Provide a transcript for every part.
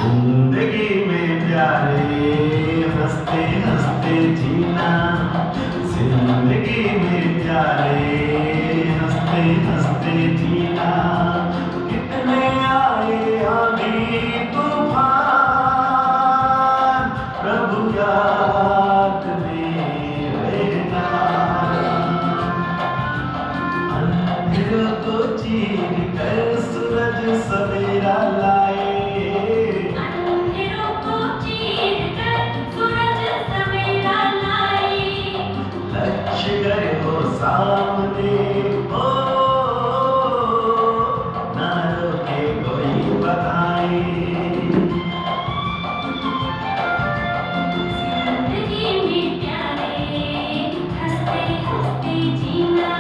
जिंदगी में प्यारे हंसते हंसते जीना, जिंदगी में प्यारे हंसते हंसते जीना। कितने आए आंधी तूफान, प्रभु याद में रहना। अंधेरों को चीर कर सूरज सवेरा लाए, लक्ष्य गए हो सामने, ओ ना रोके कोई बताए। जिंदगी में प्यारे हंसते हंसते जीना,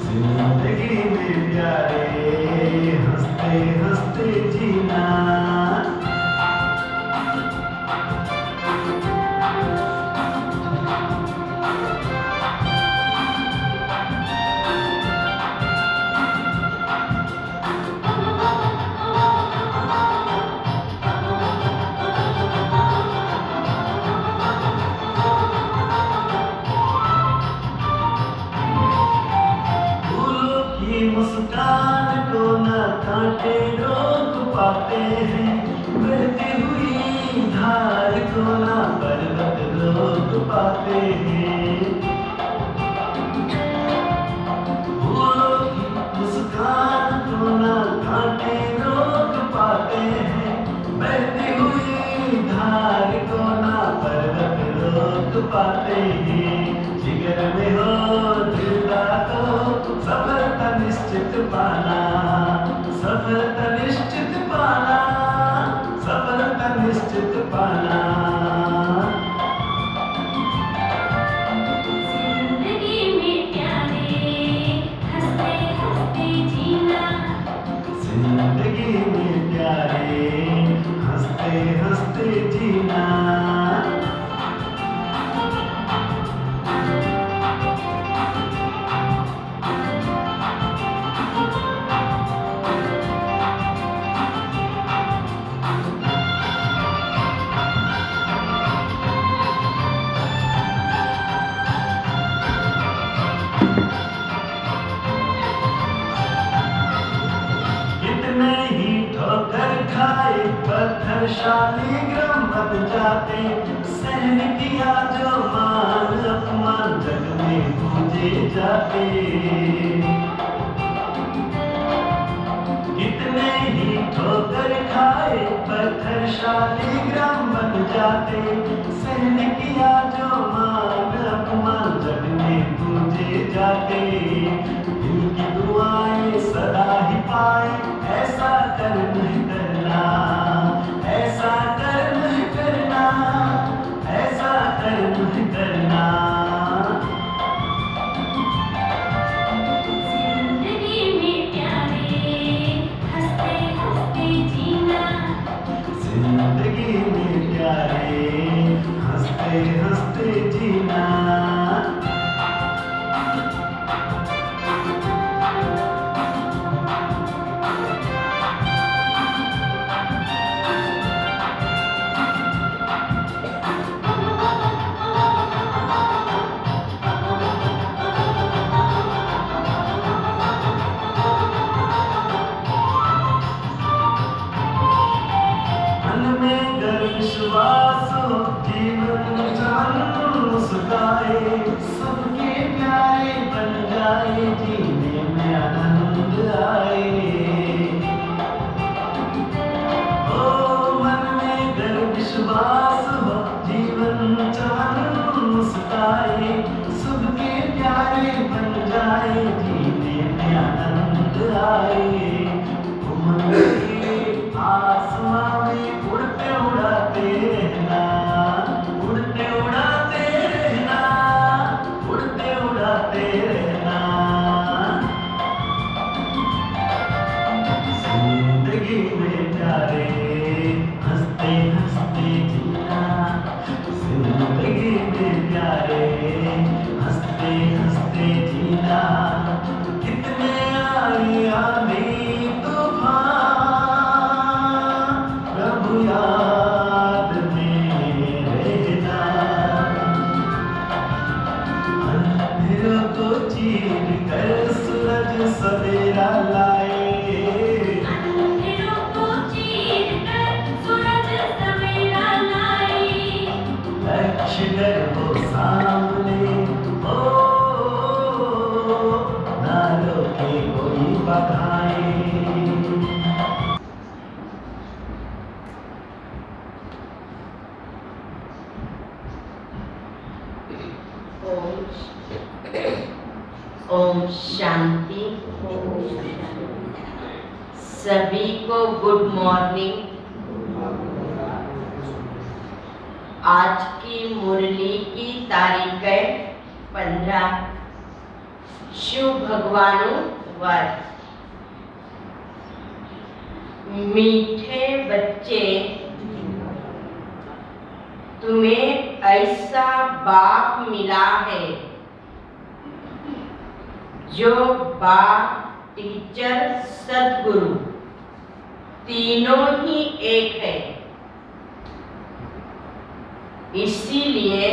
जिंदगी में प्यारे हंसते हंसते जीना। फूलों की मुस्कान को न कांटे रोक पाते हैं, बहती हुई धार को न पर्वत रोक पाते हैं। फूलों की मुस्कान को न कांटे रोक पाते हैं, बहती हुई धार को न पर्वत रोक पाते हैं। जिगर में हो दिलदा तो सफलता निश्चित पाना, सफलता निश्चित पाना, सफलता निश्चित पाना। जिंदगी में प्यारे हंसते हंसते जीना, जिंदगी में प्यारे हंसते हंसते जीना। कितने ही ठोकर खाए पत्थर शालिग्राम बन जाते, सहन किया जो मान अपमान जग में पूजे जाते। कितने ही ठोकर खाए पत्थर शालिग्राम बन जाते, सहन किया जो मान अपमान जग में पूजे जाते। दिल की दुआएं सदा ही पाए, ऐसा कर्म नहीं करना, ऐसा कर्म नहीं करना, ऐसा कर्म नहीं करना। जिंदगी में प्यारे हंसते हंसते जीना, जिंदगी में प्यारे हंसते हंसते जीना। मन में गर विश्वास हो, जीवन जान मुस्काए, सबके प्यारे बन जाए, जीने में आनंद आए। ओ मन में गर विश्वास हो, जीवन जान मुस्काए, सबके प्यारे बन जाए, जीने में आनंद आए। उमंग के आसमां में उड़ते उड़ाते रहना, उड़ते उड़ाते रहना, उड़ते उड़ाते रहना। ओम शांति। सभी को गुड मॉर्निंग। आज की मुरली की तारीख है 15। शिव भगवानु वर। मीठे बच्चे, तुम्हें ऐसा बाप मिला है जो बाप, टीचर, सद्गुरु तीनों ही एक है। इसीलिए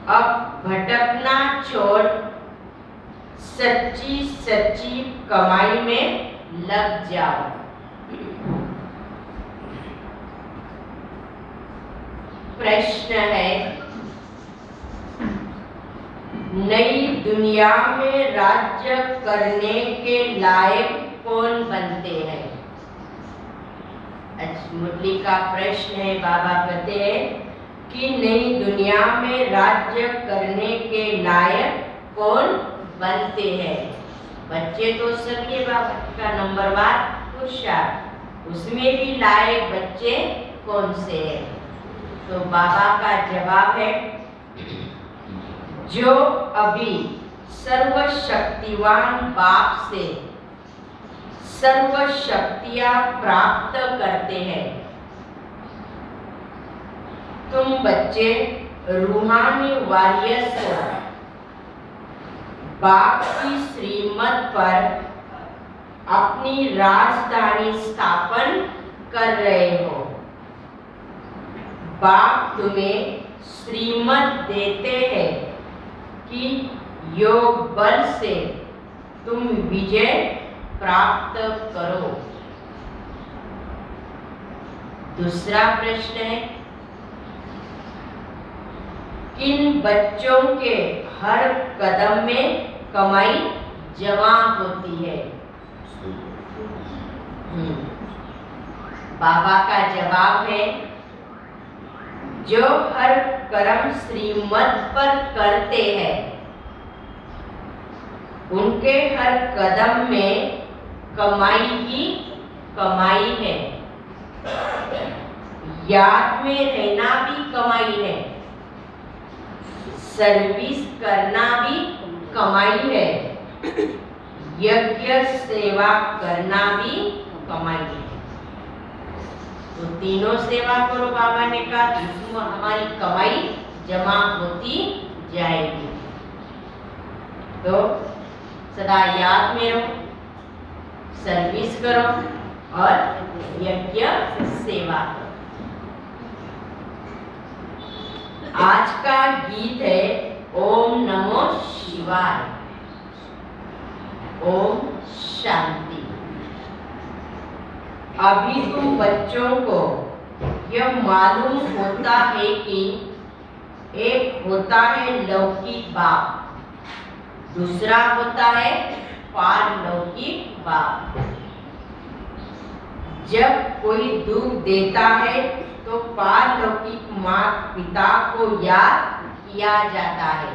अब भटकना छोड़ सच्ची सच्ची कमाई में लग जाओ। प्रश्न है, नई दुनिया में राज्य करने के लायक कौन बनते हैं? मुरली का प्रश्न है। बाबा कहते हैं कि नई दुनिया में राज्य करने के लायक कौन बनते हैं? बच्चे तो सभी है बाबा का नंबरवार पुरुषार्थ, उसमें भी लायक बच्चे कौन से हैं? तो बाबा का जवाब है, जो अभी सर्वशक्तिवान बाप से सर्व शक्तियां प्राप्त करते हैं। तुम बच्चे रूहानी वॉरियर्स हो, बाप की श्रीमत पर अपनी राजधानी स्थापन कर रहे हो। बाप तुम्हें श्रीमत देते हैं कि योग बल से तुम विजय प्राप्त करो। दूसरा प्रश्न है, किन बच्चों के हर कदम में कमाई जमा होती है? बाबा का जवाब है, जो हर कर्म श्रीमत पर करते हैं उनके हर कदम में कमाई ही कमाई है। याद में रहना भी कमाई है, सर्विस करना भी कमाई है, यज्ञ सेवा करना भी कमाई है। तो तीनों सेवा करो, बाबा ने कहा, जिसमें हमारी कमाई जमा होती जाएगी। तो सदा याद में रहो, सर्विस करो और यज्ञ सेवा करो। आज का गीत है ओम नमो शिवाय। ओम शांति। अभी तुम बच्चों को यह मालूम होता है कि एक होता है लौकिक बाप, दूसरा होता है पारलौकिक बाप। जब कोई दुख देता है तो पारलौकिक माता पिता को याद किया जाता है।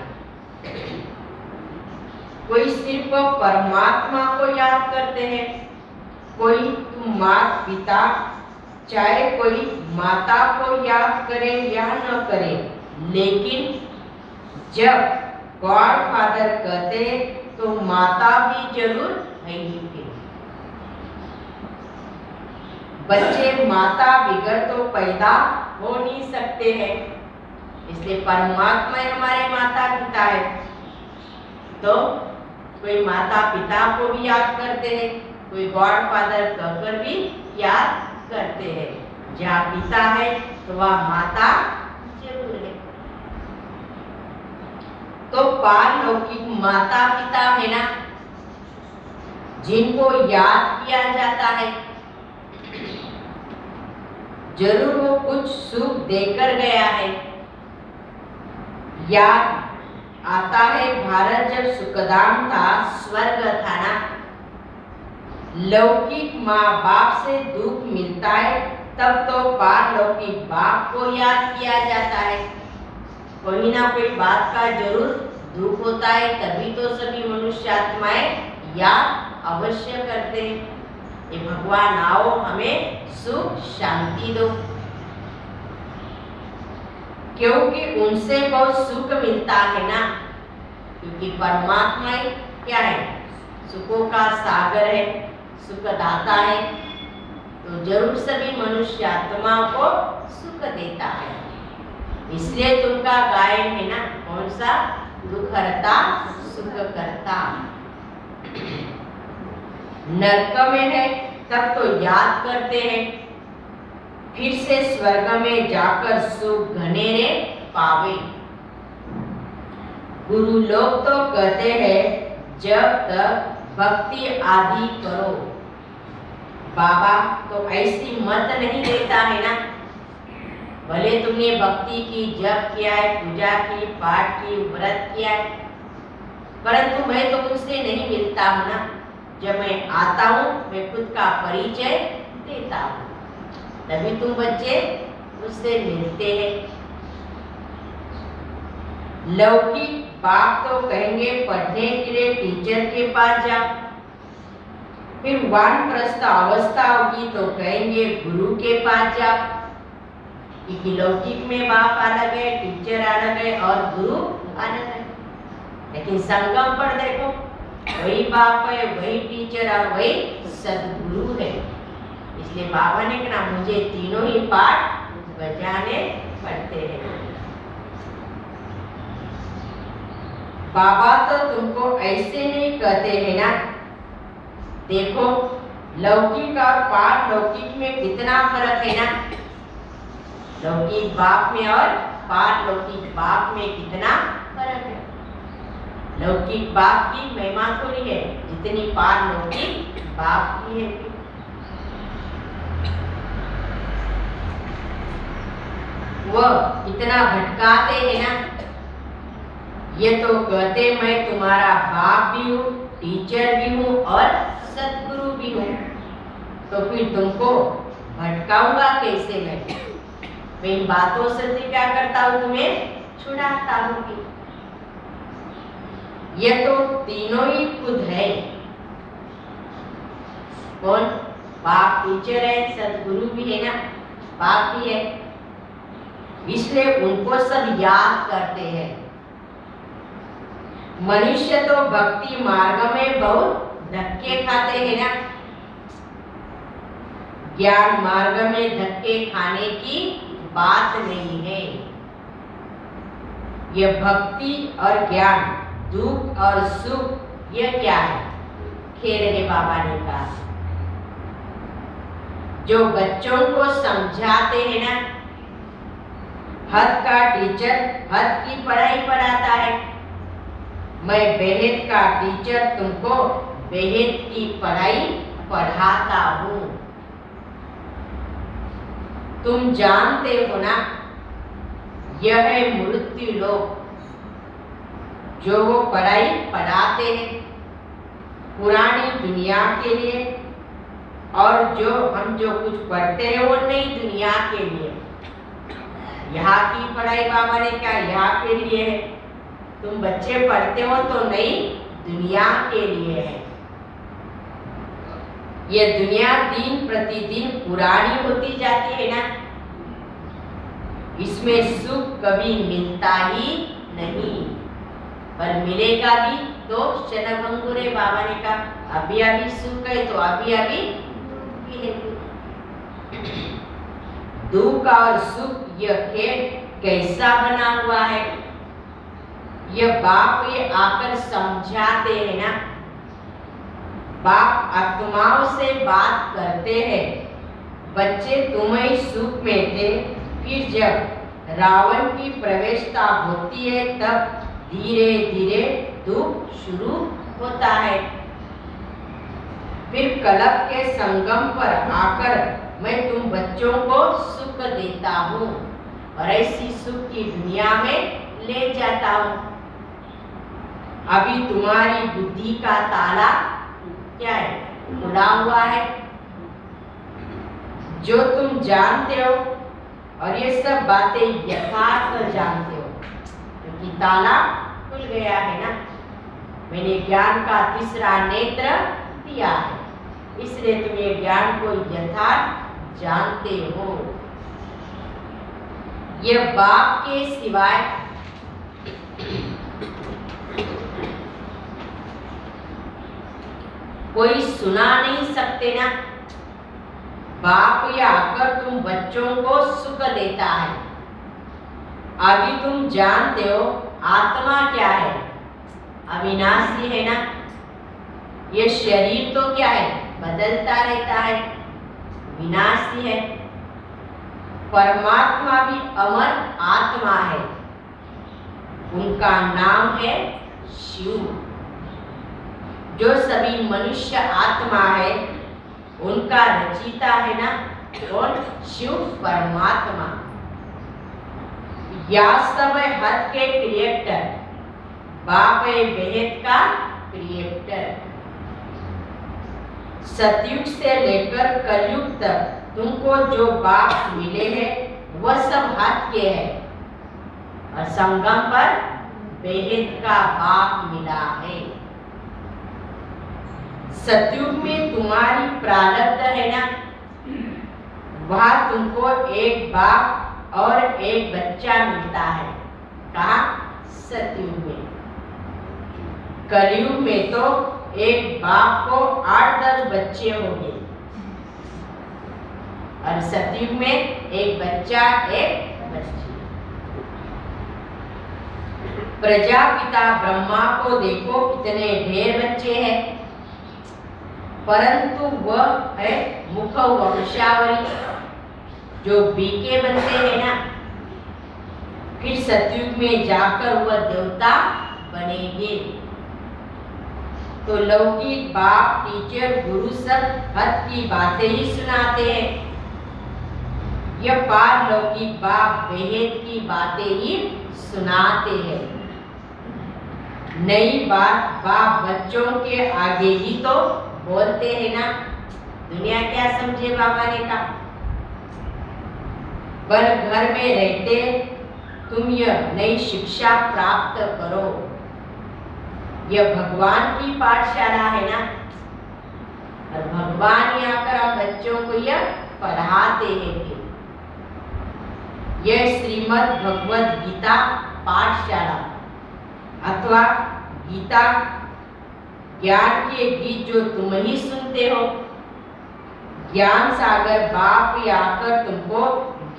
कोई सिर्फ परमात्मा को याद करते हैं, कोई माता पिता, चाहे कोई माता को याद करे या न करे, लेकिन जब गॉड फादर कहते तो माता भी जरूर है ही थे। बच्चे माता बिगड़ तो पैदा हो नहीं सकते हैं, इसलिए परमात्मा हमारे माता पिता है। तो कोई माता पिता को भी याद करते हैं, कोई गॉड फादर कहकर भी याद करते हैं। जहाँ पिता है तो वह माता जरूर है। तो पारलौकिक माता पिता है ना, जिनको याद किया जाता है, जरूर वो कुछ सुख देकर गया है। याद आता है भारत जब सुखधाम था, स्वर्ग था ना, लौकिक माँ बाप से दुख मिलता है तब तो पारलौकिक बाप को याद किया जाता है। कोई ना कोई बात का जरूर दुख होता है, तभी तो सभी मनुष्य आत्माएं याद अवश्य करते हैं। ये भगवान आओ हमें सुख शांति दो, क्योंकि उनसे बहुत सुख मिलता है ना। क्योंकि परमात्मा ही क्या है, सुखों का सागर है, सुख दाता है, तो जरूर सभी मनुष्य आत्माओं को सुख देता है। इसलिए तुमका गायन है ना, कौन सा, दुख हरता सुख करता। नरक में है तब तो याद करते हैं, फिर से स्वर्ग में जाकर सुख घनेरे पावे। गुरु लोग तो कहते हैं जब तक भक्ति आदि करो, बाबा तो ऐसी मत नहीं देता है ना। भले तुमने भक्ति की, जप किया है, पूजा की, पाठ की, व्रत किया है, परंतु मैं तो उनसे नहीं मिलता हूँ ना। जब मैं आता हूँ मैं खुद का परिचय देता हूँ, तभी तुम बच्चे मुझसे मिलते हैं। लौकिक बाप तो कहेंगे पढ़ने के लिए टीचर के पास जाओ, फिर वानप्रस्थ अवस्था होगी तो कहेंगे गुरु के पास जाओ। क्योंकि लौकिक में बाप अलग है, टीचर अलग है और गुरु अलग है। लेकिन संगम पर देखो, वही बाप है, वही टीचर और वही सदगुरु है। इसलिए बाबा ने कहा मुझे तीनों ही पाठ बजाने पड़ते हैं। बाबा तो तुमको ऐसे नहीं कहते हैं ना। देखो लौकिक और पारलौकिक में कितना फर्क है ना। लौकिक बाप में और पारलौकिक बाप में कितना फर्क है। लौकिक बाप की महिमा थोड़ी है जितनी पारलौकिक बाप की है। वह इतना भटकाते हैं ना, ये तो कहते मैं तुम्हारा बाप भी हूँ, टीचर भी हूँ और सदगुरु भी हूँ, तो फिर तुमको भटकाऊंगा कैसे मैं इन बातों से क्या करता हूँ, तुम्हें छुड़ाता हूँ। ये तो तीनों ही खुद है। कौन? बाप टीचर है, सदगुरु भी है ना, बाप भी है, इसलिए उनको सब याद करते हैं। मनुष्य तो भक्ति मार्ग में बहुत धक्के खाते हैं ना। ज्ञान मार्ग में धक्के खाने की बात नहीं है। यह भक्ति और ज्ञान, दुख और सुख, यह क्या है, खेल है। बाबा ने कहा जो बच्चों को समझाते हैं ना, हद का टीचर हद की पढ़ाई पढ़ाता है। मैं बेहद का टीचर तुमको बेहद की पढ़ाई पढ़ाता हूँ। तुम जानते हो ना, यह है मृत्यु लोक, जो वो पढ़ाई पढ़ाते हैं पुरानी दुनिया के लिए, और जो हम जो कुछ पढ़ते हैं वो नई दुनिया के लिए। यहाँ की पढ़ाई बाबा ने क्या यहाँ के लिए है, तुम बच्चे पढ़ते हो तो नई दुनिया के लिए है। ये दुनिया दिन प्रतिदिन पुरानी होती जाती है ना, इसमें सुख कभी मिलता ही नहीं, पर मिलेगा भी तो क्षणभंगुर। बाबा ने कहा अभी अभी सुख है तो अभी अभी दुख है। दुख और सुख यह खेल कैसा बना हुआ है, यह बाप ये आकर समझाते हैं ना। बाप आत्माओं से बात करते हैं, बच्चे तुम्हें सुख में थे, फिर जब रावण की प्रवेशता होती है तब धीरे धीरे दुख शुरू होता है। फिर कलप के संगम पर आकर मैं तुम बच्चों को सुख देता हूँ और ऐसी सुख की दुनिया में ले जाता हूँ। अभी तुम्हारी बुद्धि का ताला क्या है, खुला हुआ है, जो तुम जानते हो और ये सब बातें यथार्थ जानते हो। क्योंकि ताला खुल गया है ना। मैंने ज्ञान का तीसरा नेत्र दिया है, इसलिए तुम ये ज्ञान को यथार्थ जानते हो। ये बाप के सिवाय कोई सुना नहीं सकते ना। बाप या आकर तुम बच्चों को सुख देता है। अभी तुम जानते हो आत्मा क्या है, अविनाशी है ना। ये शरीर तो क्या है, बदलता रहता है, विनाशी है। परमात्मा भी अमर आत्मा है, उनका नाम है शिव। जो सभी मनुष्य आत्मा है उनका रचिता है ना कौन, शिव परमात्मा। या सब हद के क्रिएटर, बाप है बेहद का क्रिएटर। सतयुग से लेकर कलयुग तक तुमको जो बाप मिले हैं वह सब हाथ के है, और संगम पर बेहद का बाप मिला है। सतयुग में तुम्हारी प्रारब्ध है ना, वहां तुमको एक बाप और एक बच्चा मिलता है। कहा, सतयुग में। कलयुग में तो एक बाप को 8-10 बच्चे होंगे, और सतयुग में एक बच्चा एक बच्ची। प्रजापिता ब्रह्मा को देखो कितने ढेर बच्चे हैं, परंतु वह है मुख वंशावली, जो बीके बनते हैं ना। फिर सतयुग में जाकर वह देवता बनेंगे। तो लौकिक बाप, टीचर, गुरु सब हद की बातें ही सुनाते हैं। यह पारलौकिक बाप बेहद की बातें ही सुनाते हैं। नई बात बाप बच्चों के आगे ही तो बोलते हैं ना। दुनिया क्या समझे बाबा ने कहा, पर घर में रहते तुम यह नई शिक्षा प्राप्त करो। यह भगवान की पाठशाला है ना, और भगवान यहाँ कर हम बच्चों को यह पढ़ाते हैं। यह श्रीमद् भगवद गीता पाठशाला अथवा गीता ज्ञान के गीत जो तुम ही सुनते हो। ज्ञान सागर बाप ही आकर तुमको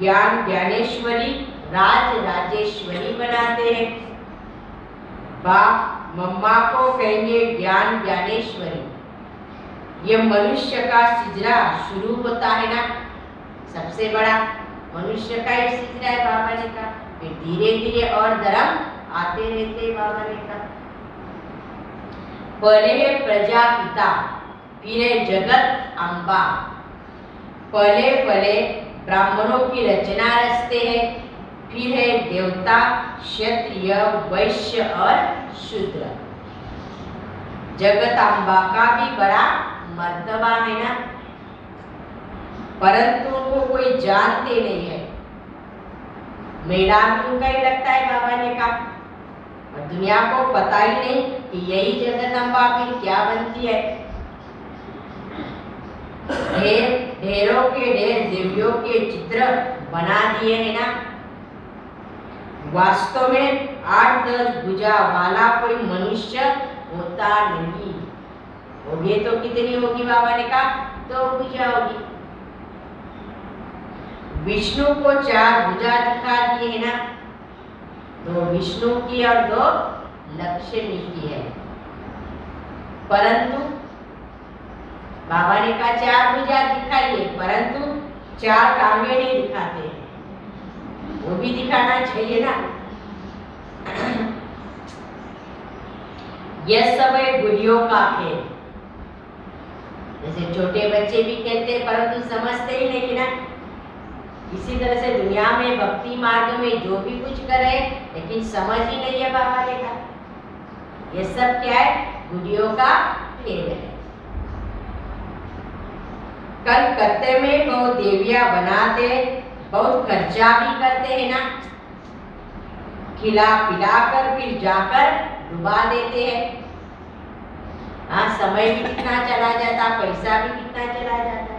ज्ञान ज्ञानेश्वरी, राज राजेश्वरी बनाते हैं। बाप मम्मा को कहेंगे ज्ञान ज्ञानेश्वरी। यह मनुष्य का सिजरा शुरू होता है ना, सबसे बड़ा मनुष्य का ही सिजरा है बाबा ने कहा। फिर धीरे धीरे और धर्म आते रहते बाबा ने कहा। पहले है प्रजापिता, फिर है जगत अम्बा। पहले पहले ब्राह्मणों की रचना रचते हैं, फिर है देवता, क्षत्रिय, वैश्य और शूद्र। जगत अम्बा का भी बड़ा मर्तबा है ना, परंतु उनको कोई जानते नहीं है। मेला भी उनका ही लगता है बाबा ने कहा, और दुनिया को पता ही नहीं कि यही जगत अम्बा फिर क्या बनती है। ढेरों के ढेर देवियों के चित्र बना दिए हैं ना। वास्तव में 8-10 भुजा वाला कोई मनुष्य होता नहीं। होगी तो कितनी होगी बाबा ने कहा, 2 भुजा होगी। विष्णु को 4 भुजा दिखा दिए है ना, 2 विष्णु की और 2 लक्ष्मी की है। परंतु बाबा ने कहा 4 भुजा दिखाइए, परंतु 4 टांगे नहीं दिखाते हैं। वो भी दिखाना चाहिए ना। यह सब है गुड़ियों का खेल। जैसे छोटे बच्चे भी खेलते हैं परंतु समझते ही नहीं ना। इसी तरह से दुनिया में भक्ति मार्ग में जो भी कुछ करे लेकिन समझ ही नहीं है बाबा ने कहा। ये सब क्या है, गुड़ियों का खेल है। कलकत्ते में बहुत देवियां बनाते, बहुत खर्चा भी करते हैं ना। खिला पिलाकर फिर जाकर डुबा देते हैं। हाँ, समय भी कितना चला जाता, पैसा भी कितना चला जाता।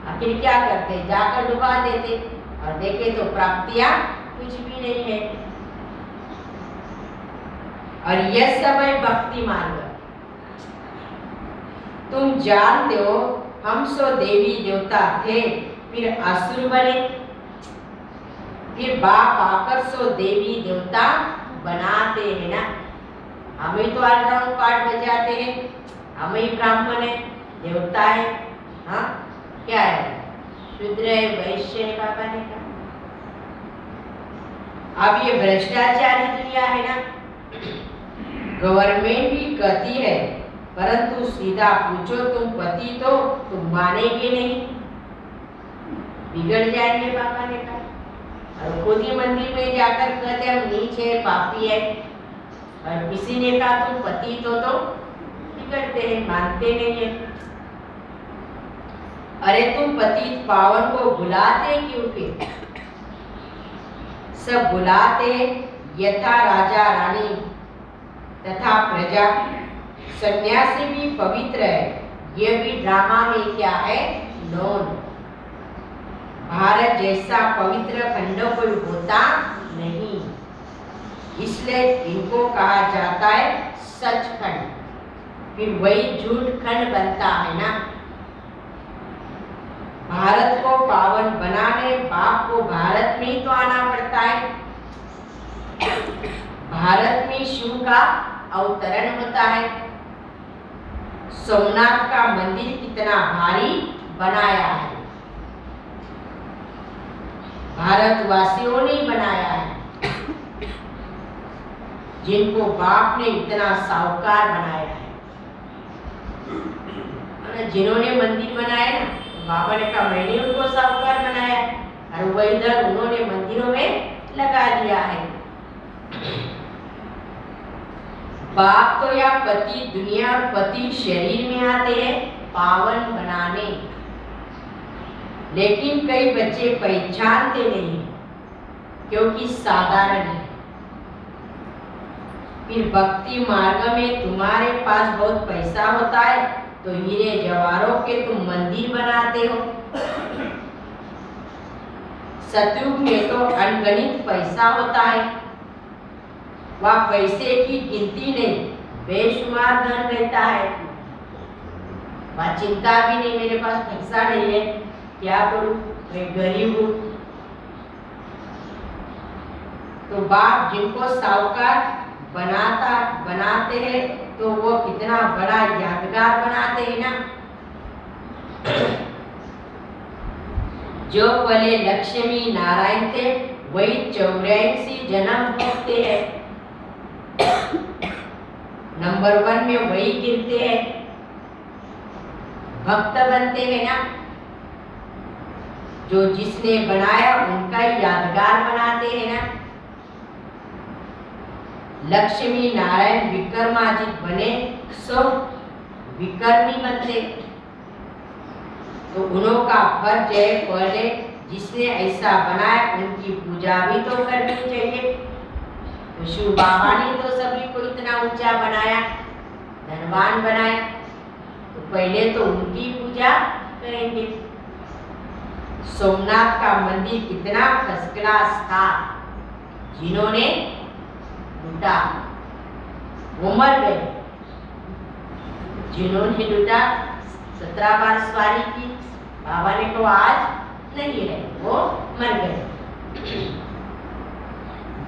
आखिर क्या करते, जाकर डुबा देते और देखे तो प्राप्तियां कुछ भी नहीं है। और यह समय भक्ति मार्ग। तुम जानते हो हम सो देवी देवता थे, फिर असुर बने, फिर बाप आकर सो देवी देवता बनाते हैं ना। हम ही तो ऑलराउंड पार्ट बजाते हैं, हम ही ब्राह्मण है, देवता है। हाँ, क्या है, शूद्र है, वैश्य है, बाबा ने कहा। अब ये भ्रष्टाचारी दुनिया है ना। गवर्नमेंट भी कहती है, परंतु सीधा पूछो तुम पति तो तुम मानेंगे नहीं, बिगड़ जाएंगे, बाबा ने कहा। और खुद ही मंदिर में जाकर कहते हम नीच है, पापी है, और किसी ने कहा तुम पति तो बिगड़ते हैं, मानते नहीं है। अरे तुम पति पावन को बुलाते क्यों? फिर सब बुलाते यथा राजा रानी तथा प्रजा। सन्यासी भी पवित्र है, ये भी ड्रामा में क्या है, नोन। भारत जैसा पवित्र खंड कोई होता नहीं, इसलिए इनको कहा जाता है सचखंड। फिर वही झूठ खंड बनता है ना। भारत को पावन बनाने बाप को भारत में ही तो आना पड़ता है। भारत में शिव का अवतरण होता है। सोमनाथ का मंदिर कितना भारी बनाया है, भारतवासियों ने बनाया है, जिनको बाप ने इतना साहूकार बनाया है। जिन्होंने मंदिर बनाया ना, बाबा ने कहा मैंने उनको साहूकार बनाया, और वह इधर उन्होंने मंदिरों में लगा दिया है। बाप तो या पति दुनिया और पति शरीर में आते हैं पावन बनाने, लेकिन कई बच्चे पहचानते नहीं क्योंकि साधारण है। फिर भक्ति मार्ग में तुम्हारे पास बहुत पैसा होता है तो हीरे जवाहरों के तुम मंदिर बनाते हो। सतयुग में तो अनगणित पैसा होता है, वह पैसे की गिनती नहीं, बेशुमार धन रहता है। वह चिंता भी नहीं, मेरे पास पैसा नहीं है, क्या करूं, मैं गरीब हूं। तो बाप जिनको साहूकार बनाते हैं तो वो कितना बड़ा यादगार बनाते हैं ना। जो पहले लक्ष्मी नारायण थे वही 84 जन्म भोगते हैं, नंबर 1 में वही गिरते हैं, भक्त बनते हैं ना। जो जिसने बनाया उनका यादगार बनाते हैं ना। लक्ष्मी नारायण विक्रमादित्य बने सो विक्रमी बनते, तो उन्हों का फर्ज है पहले जिसने ऐसा बनाया उनकी पूजा भी तो करनी चाहिए। तो शिव बाबा ने तो सभी को इतना ऊंचा बनाया, धनवान बनाया, तो पहले तो उनकी पूजा करेंगे। सोमनाथ का मंदिर कितना फर्स्ट क्लास था, जिन्होंने लूटा वो मर गए, जिन्होंने लूटा 17 बार सवारी की, बाबा ने कहा आज नहीं है, वो मर गए।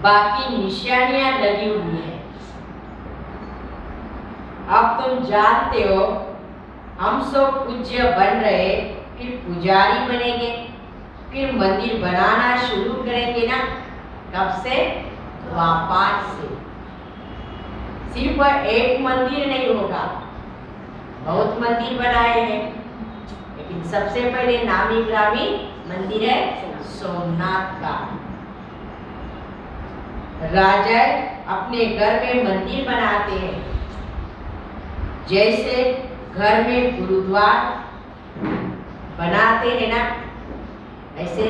बाकी निशानियां लगी हुई है। अब तुम जानते हो हम सब पूज्य बन रहे, फिर पुजारी बनेंगे, फिर मंदिर बनाना शुरू करेंगे ना। कब से? 5 से। सिर्फ एक मंदिर नहीं होगा, बहुत मंदिर बनाए हैं, लेकिन सबसे पहले नामी ग्रामी मंदिर है सोमनाथ का। राजा अपने घर में मंदिर बनाते हैं, जैसे घर में गुरुद्वार बनाते हैं ना, ऐसे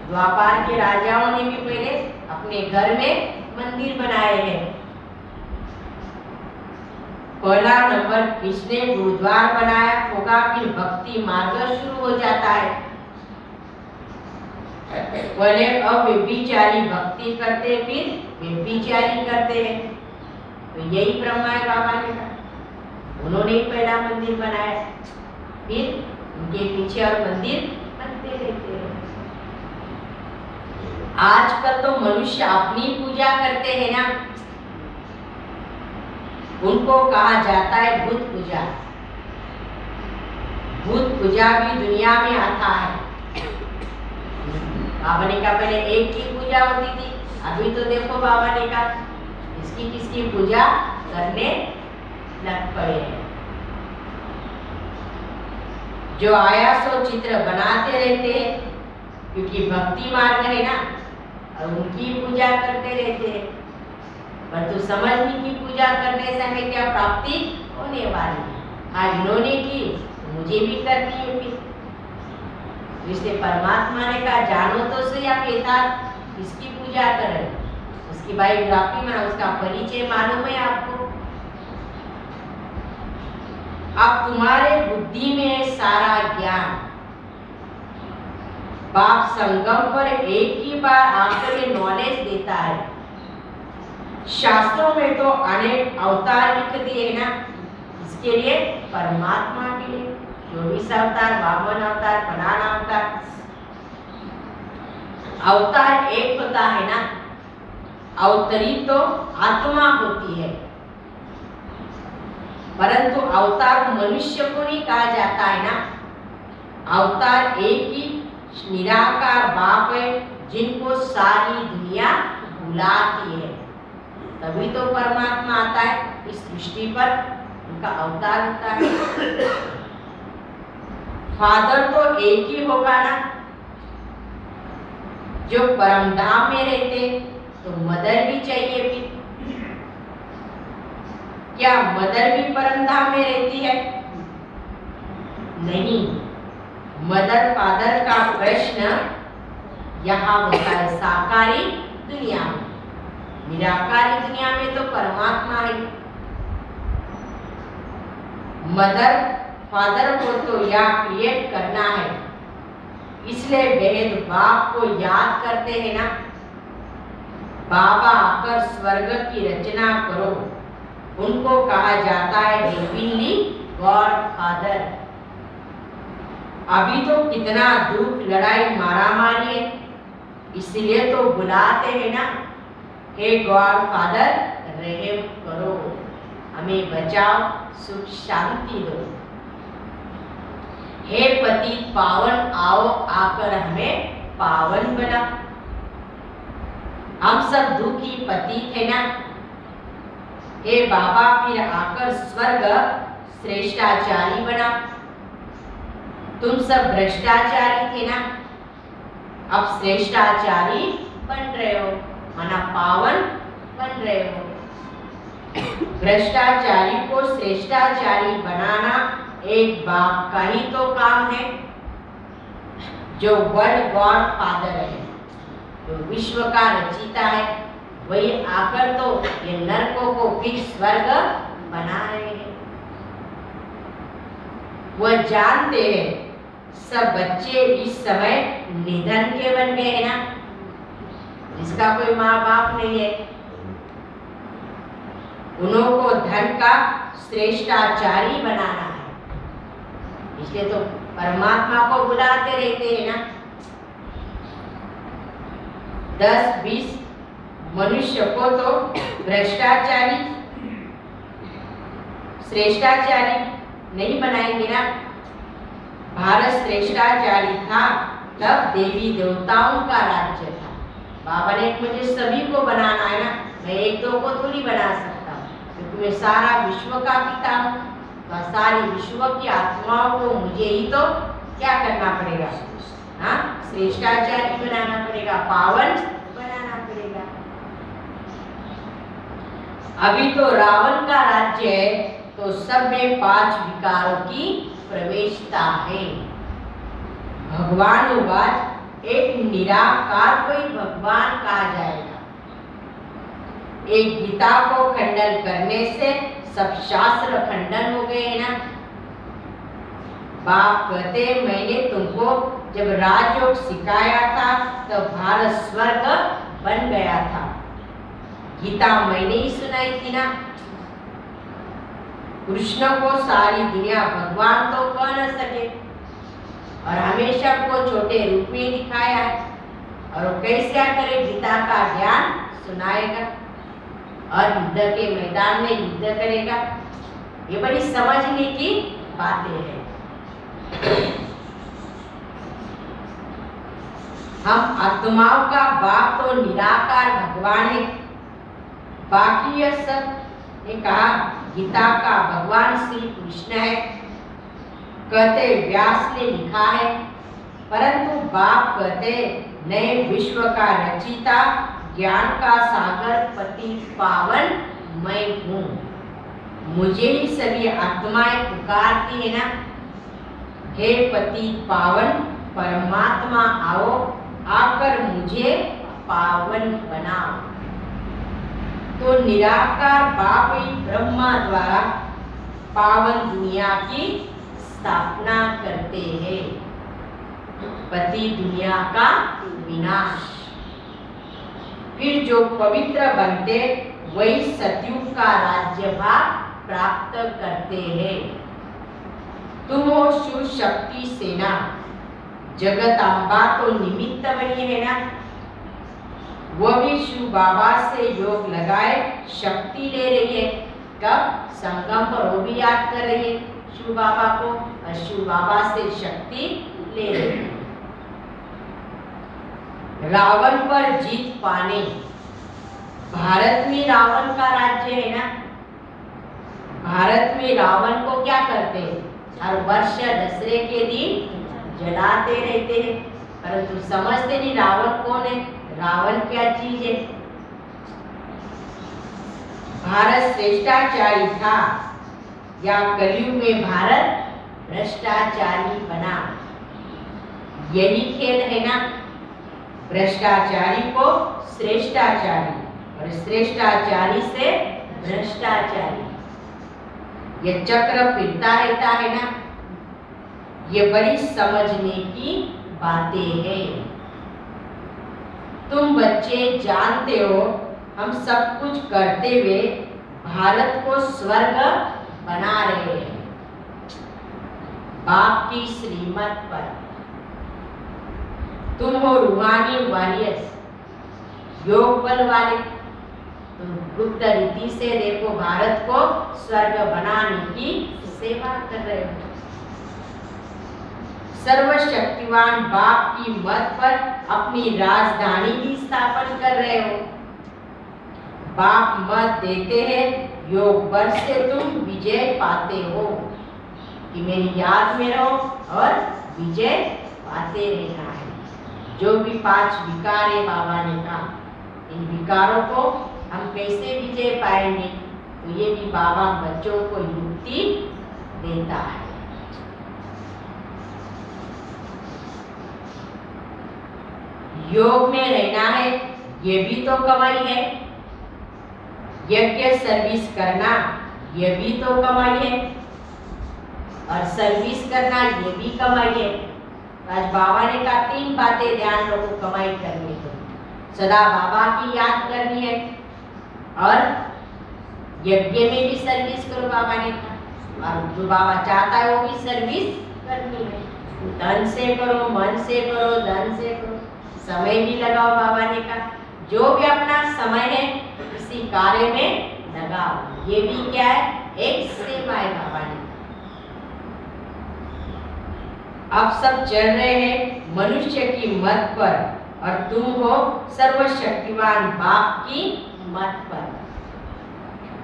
द्वापार के राजाओं ने भी पहले अपने घर में मंदिर बनाए हैं। पहला नंबर किसने गुरुद्वार बनाया होगा, फिर भक्ति मार्ग शुरू हो जाता है। पहले अव्यभिचारी भक्ति करते, फिर व्यभिचारी करते हैं। तो यही ब्रह्मा है बाबा ने कहा। उन्होंने ही पहला मंदिर बनाया, फिर उनके पीछे और मंदिर बनते रहते हैं। आजकल तो मनुष्य अपनी पूजा करते हैं ना, उनको कहा जाता है भूत पूजा। भूत पूजा भी दुनिया में आता है। बाबा ने कहा पहले एक की पूजा होती थी, अभी तो देखो बाबा ने कहा इसकी किसकी पूजा करने लग पड़े हैं। जो आया सो चित्र बनाते रहते हैं, क्योंकि भक्ति मार्ग है ना, और उनकी पूजा करते रहते हैं। परंतु समझने की पूजा करने से हमें क्या प्राप्ति होने वाली है। आज इन्होंने की तो मुझे भी करनी है। फिर इसलिए परमात्मा ने कहा जानो तो सही आप यथार्थ किसकी पूजा करें, उसकी बायोग्राफी में उसका परिचय मालूम है आपको। अब तुम्हारे बुद्धि में सारा ज्ञान बाप संगम पर एक ही बार आकर ये नॉलेज देता है। शास्त्रों में तो अनेक अवतार लिख दिए ना, इसके लिए परमात्मा के लिए 24 अवतार, 52 अवतार, 50 अवतार। अवतार एक होता है ना, अवतरित तो आत्मा होती है, परंतु अवतार मनुष्य को नहीं कहा जाता है ना। अवतार एक ही निराकार बाप है, जिनको सारी दुनिया बुलाती है, तभी तो परमात्मा आता है इस सृष्टि पर, उनका अवतार होता है। फादर तो एक ही होगा ना, जो परम धाम में रहते, तो मदर भी चाहिए। फिर क्या मदर भी परम धाम में रहती है? नहीं। मदर फादर का प्रश्न यहाँ होता है साकारी दुनिया में। निराकारी दुनिया में तो परमात्मा है। मदर फादर को तो यह क्रिएट करना है, इसलिए बेहद बाप को याद करते हैं ना। बाबा आकर स्वर्ग की रचना करो, उनको कहा जाता है हेवनली गॉड फादर। अभी तो कितना दुख, लड़ाई, मारामारी है, इसलिए तो बुलाते हैं ना, हे गॉड फादर रहम करो, हमें बचाओ, सुख शांति दो। हे पतित पावन आओ, आकर हमें पावन बना। हम सब दुखी पतित है ना, हे बाबा फिर आकर स्वर्ग श्रेष्ठाचारी बना। तुम सब भ्रष्टाचारी थे ना, अब श्रेष्ठाचारी बन रहे हो, माना पावन बन रहे हो। भ्रष्टाचारी को श्रेष्ठाचारी बनाना एक बाप का ही तो काम है, जो वर्ल्ड गॉड फादर है, जो विश्व का रचिता है। वही आकर तो ये नरकों को फिर स्वर्ग बना रहे हैं। वह जानते हैं सब बच्चे इस समय निधन के बन गए हैं ना, जिसका कोई माँ बाप नहीं है, उन्हों को धन का श्रेष्ठाचारी बनाना है। इसलिए तो परमात्मा को बुलाते रहते हैं ना। 10-20 मनुष्य को तो भ्रष्टाचारी श्रेष्ठाचारी नहीं बनाएंगे ना। भारत श्रेष्ठाचारी था तब देवी देवताओं का राज्य था। बाबा ने मुझे सभी को बनाना है ना, मैं एक दो को थोड़ी बना सकता हूँ, क्योंकि मैं सारा विश्व का पिता हूँ। तो सारी विश्व की आत्माओं को मुझे ही तो क्या करना पड़ेगा, हाँ, श्रेष्ठाचारी बनाना पड़ेगा, पावन बनाना पड़ेगा। अभी तो रावण का राज्य है, तो सब में 5 विकारों की प्रवेशता है। भगवान उवाच एक निराकार को ही भगवान कहा जाएगा। एक गीता को खंडन करने से सब शास्त्र खंडन हो गए हैं ना। बाप कहते मैंने तुमको जब राजयोग सिखाया था तो भारत स्वर्ग बन गया था। गीता मैंने ही सुनाई थी ना। कृष्ण को सारी दुनिया भगवान तो कह न सके और हमेशा को छोटे रूप में दिखाया है। और वो कैसे करे गीता का ज्ञान सुनाएगा और युद्ध के मैदान में युद्ध करेगा। ये बड़ी समझने की बातें हैं। हम आत्माओं का बाप तो निराकार भगवान है। बाकी यह सब ने कहा गीता का भगवान श्री कृष्ण है। कहते व्यास ने लिखा है, परंतु बाप कहते नए विश्व का रचिता ज्ञान का सागर पति पावन मैं हूँ। मुझे ही सभी आत्माएं पुकारती है ना, हे पति पावन परमात्मा आओ, आकर मुझे पावन बनाओ। तो निराकार बाप ही ब्रह्मा द्वारा पावन दुनिया की स्थापना करते हैं। पति दुनिया का विनाश। फिर जो पवित्र बनते वही सतयुग का राज्यभार प्राप्त करते हैं। तुम हो शिव शक्ति सेना। जगत अम्बा तो निमित्त बनी है ना। वो भी शिव बाबा से योग लगाए शक्ति ले रही है। कब संगम पर वो भी याद कर रही है शिव बाबा को और शिव बाबा से शक्ति ले रही है। रावण पर जीत पाने। भारत में रावण का राज्य है ना। भारत में रावण को क्या करते हैं? हर वर्ष दसरे के दिन जलाते रहते हैं, परंतु समझते नहीं रावण कौन है, रावण क्या चीज है। भारत श्रेष्ठाचारी था या कलयुग में भारत भ्रष्टाचारी बना। यही खेल है ना। भ्रष्टाचारी को श्रेष्ठाचारी और श्रेष्ठाचारी से भ्रष्टाचारी। ये चक्र फिरता रहता है ना। ये बड़ी समझने की बातें हैं। तुम बच्चे जानते हो हम सब कुछ करते हुए भारत को स्वर्ग बना रहे हैं बाप की श्रीमत पर। तुम हो रूहानी वॉरियर्स, योग बल वाले। तुम गुप्त रीति से देखो भारत को स्वर्ग बनाने की सेवा कर रहे हो। सर्वशक्तिवान बाप की मत पर अपनी राजधानी भी स्थापन कर रहे हो। बाप मत देते हैं योग बल से तुम विजय पाते हो कि मेरी याद में रहो और विजय पाते रहना है। जो भी 5 विकार है बाबा ने कहा, इन विकारों को हम कैसे विजय पाएंगे, तो ये भी बाबा बच्चों को युक्ति देता है। योग में रहना है, ये भी तो कमाई है। यज्ञ सर्विस करना, ये भी तो कमाई है। और सर्विस करना, ये भी कमाई है। आज बाबा ने कहा 3 बातें ध्यान रखो कमाई करने को। सदा बाबा की याद करनी है और यज्ञ में भी सर्विस करो बाबा ने कहा। और जो बाबा चाहता है वो भी सर्विस करनी है। धन से करो, मन से करो, धन से करो, समय भी लगाओ। बाबा ने कहा जो भी अपना समय है किसी कार्य में लगाओ। ये भी क्या है? एक सेवा है बाबा ने। अब सब चल रहे हैं मनुष्य की मत पर और तुम हो सर्वशक्तिवान बाप की मत पर।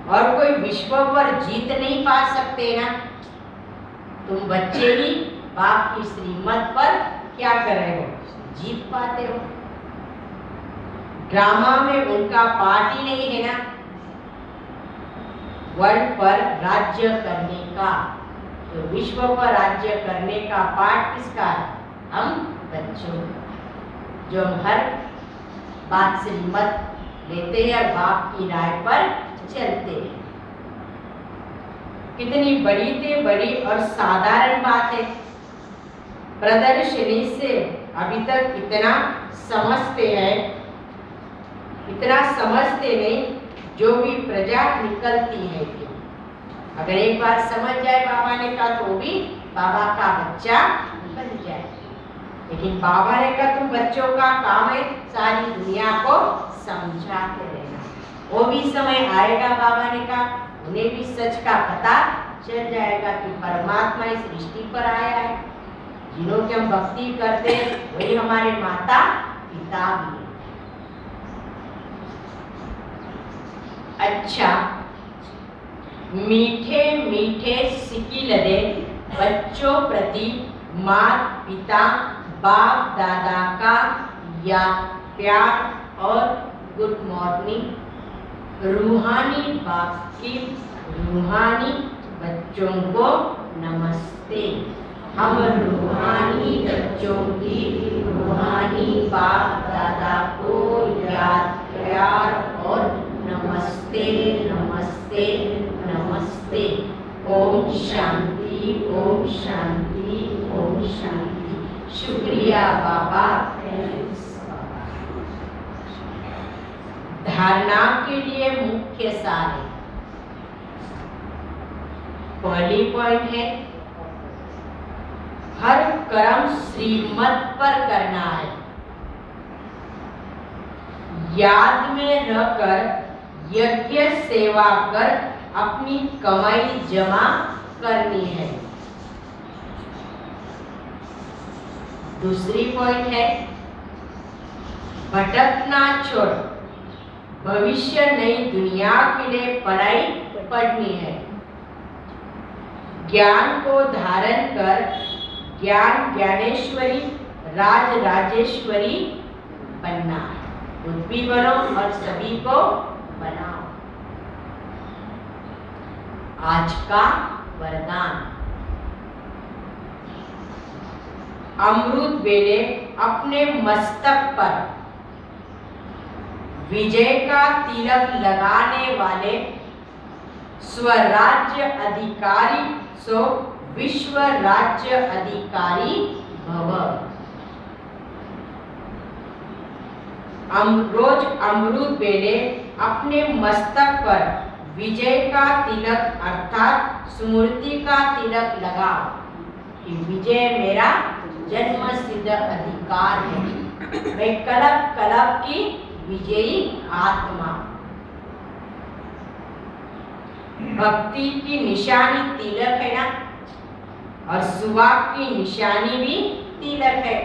और कोई विश्व पर जीत नहीं पा सकते ना। तुम बच्चे ही बाप की श्रीमत पर क्या कर रहे हो? जीत पाते हो। ड्रामा में उनका पार्ट ही नहीं है ना वर्ल्ड पर राज्य करने का। तो विश्व पर राज्य करने का पार्ट किसका है? हम बच्चों का। जो हम हर बात से मत लेते हैं और बाप की राय पर चलते हैं। कितनी बड़ी से बड़ी और साधारण बात है। प्रदर्शनी से अभी तक इतना समझते हैं, इतना समझते नहीं, जो भी प्रजा निकलती है कि अगर एक बार समझ जाए बाबा ने कहा तो भी बाबा का बच्चा बन जाए। लेकिन बाबा ने कहा तुम बच्चों का काम है सारी दुनिया को समझाते रहना। वो भी समय आएगा, बाबा ने कहा उन्हें भी सच का पता चल जाएगा कि परमात्मा इस सृष्टि पर आया है। जिन्हों की हम भक्ति करते हैं वही हमारे माता पिता भी है। अच्छा, मीठे मीठे सिकिलदे बच्चों प्रति माता पिता बाप दादा का या प्यार और गुड मॉर्निंग। रूहानी बाप की रूहानी बच्चों को नमस्ते। हम रूहानी बच्चों की रूहानी बाप दादा को याद प्यार और नमस्ते नमस्ते नमस्ते। ओम शांति ओम शांति ओम शांति। शुक्रिया बाबा। धारणा के लिए मुख्य सार है। पहली पॉइंट है हर कर्म श्रीमत पर करना है। याद में रहकर यज्ञ सेवा कर अपनी कमाई जमा करनी है। दूसरी पॉइंट है भटकना छोड़ भविष्य नई दुनिया के लिए पढ़ाई पढ़नी है। ज्ञान को धारण कर ज्ञान ज्ञानेश्वरी राज राजेश्वरी बनना है। खुद भी बनो और सभी को बनाओ। आज का वरदान। अमृत वेले अपने मस्तक पर विजय का तिलक लगाने वाले स्वराज्य अधिकारी सो विश्व राज्य अधिकारी भव। रोज अमृत वेले अपने मस्तक पर विजय का तिलक अर्थात स्मृति का तिलक लगाओ कि विजय मेरा जन्म सिद्ध अधिकार है। मैं कलप कलप की विजयी आत्मा। भक्ति की निशानी तिलक है ना, और सुवाग की निशानी भी तिलक है।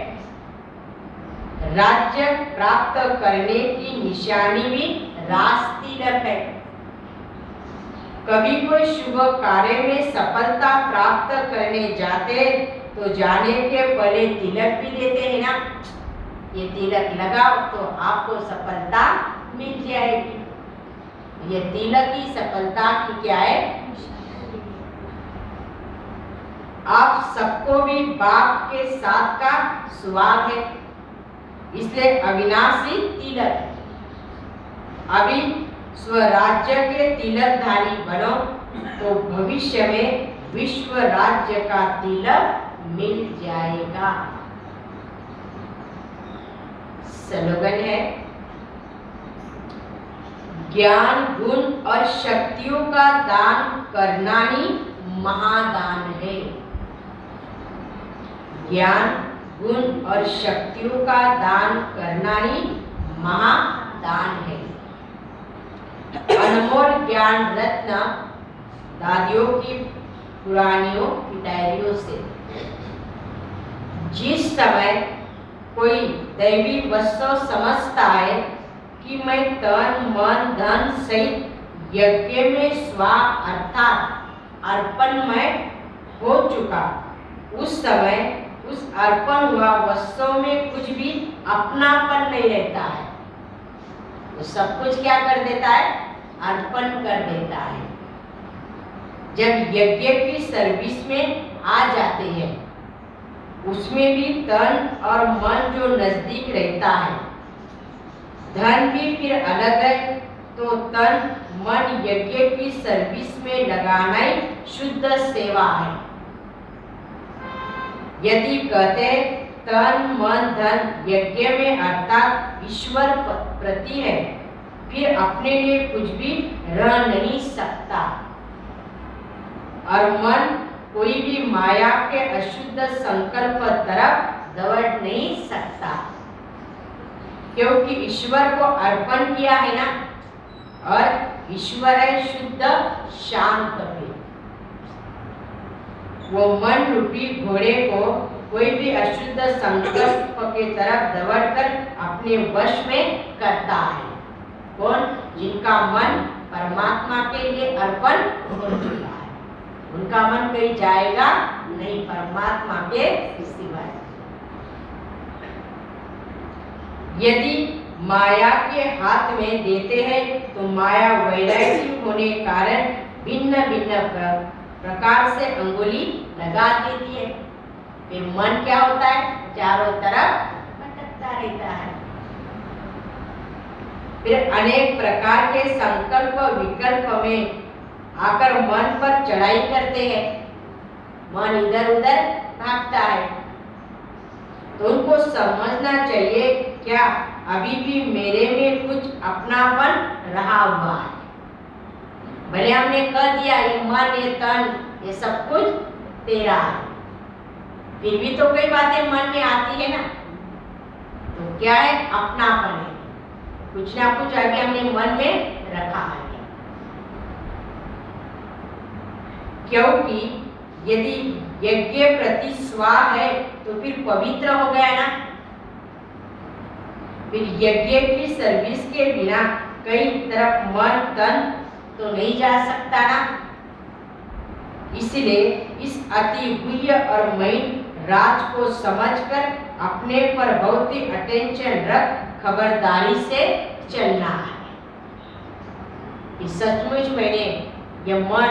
राज्य प्राप्त करने की निशानी भी रास तिलक है। कभी कोई शुभ कार्य में सफलता प्राप्त करने जाते तो जाने के पहले तिलक भी देते हैं ना। ये तिलक लगाओ तो आपको सफलता मिल जाएगी। ये तिलक ही सफलता की क्या है। आप सबको भी बाप के साथ का सुहाग है, इसलिए अविनाशी तिलक। अभी स्वराज्य के तिलकधारी बनो तो भविष्य में विश्व राज्य का तिलक मिल जाएगा। स्लोगन है ज्ञान गुण और शक्तियों का दान करना ही महादान है। ज्ञान गुण और शक्तियों का दान करना ही महादान है। अनमोल ज्ञान रत्न दादियों की पुरानियों की डायरियों से। जिस समय कोई दैवी वस्तु समझता है कि मैं तन मन धन सहित यज्ञ में स्वा अर्थात अर्पण में हो चुका, उस समय उस अर्पण हुआ वस्तु में कुछ भी अपनापन नहीं रहता है। तो सब कुछ क्या कर देता है, अर्पण कर देता है। जब यज्ञ की सर्विस में आ जाते हैं उसमें भी तन और मन जो नजदीक रहता है, धन भी फिर अलग है, तो तन मन यज्ञ की सर्विस में लगाना ही शुद्ध सेवा है। यदि कहते तन मन धन यज्ञ में अर्थात ईश्वर प्रति है, फिर अपने लिए कुछ भी रह नहीं सकता और मन कोई भी माया के अशुद्ध संकल्प तरफ दौड़ नहीं सकता, क्योंकि ईश्वर को अर्पण किया है ना, और ईश्वर है शुद्ध शांत भी। वो मन रूपी घोड़े को कोई भी अशुद्ध संकल्प के तरफ दौड़कर अपने वश में करता है। कौन? जिनका मन परमात्मा के लिए अर्पण हो चुका है, उनका मन कहीं जाएगा नहीं परमात्मा के सिवाय। यदि माया के हाथ में देते हैं तो माया वैराग्य होने कारण भिन्न भिन्न प्रकार से अंगुली लगा देती है। फिर मन क्या होता है? चारों तरफ भटकता रहता है। फिर अनेक प्रकार के संकल्प विकल्प में आकर मन पर चढ़ाई करते हैं, मन इधर उधर भागता है। तो उनको समझना चाहिए क्या अभी भी मेरे में कुछ अपनापन रहा हुआ है। भले हमने कह दिया ये मन ये तन ये सब कुछ तेरा है, फिर भी तो कई बातें मन में आती है ना, तो क्या है? अपनापन है, कुछ ना कुछ आगे हमने मन में रखा है। क्योंकि यदि यज्ञ प्रति स्वाह है तो फिर पवित्र हो गया ना। फिर यज्ञ की सर्विस के बिना कई तरफ मन तन तो नहीं जा सकता ना। इसलिए इस अति गुह्य और महीन राज को समझकर अपने पर बहुत ही अटेंशन रख खबरदारी से चलना है। सचमुच मैंने यह मन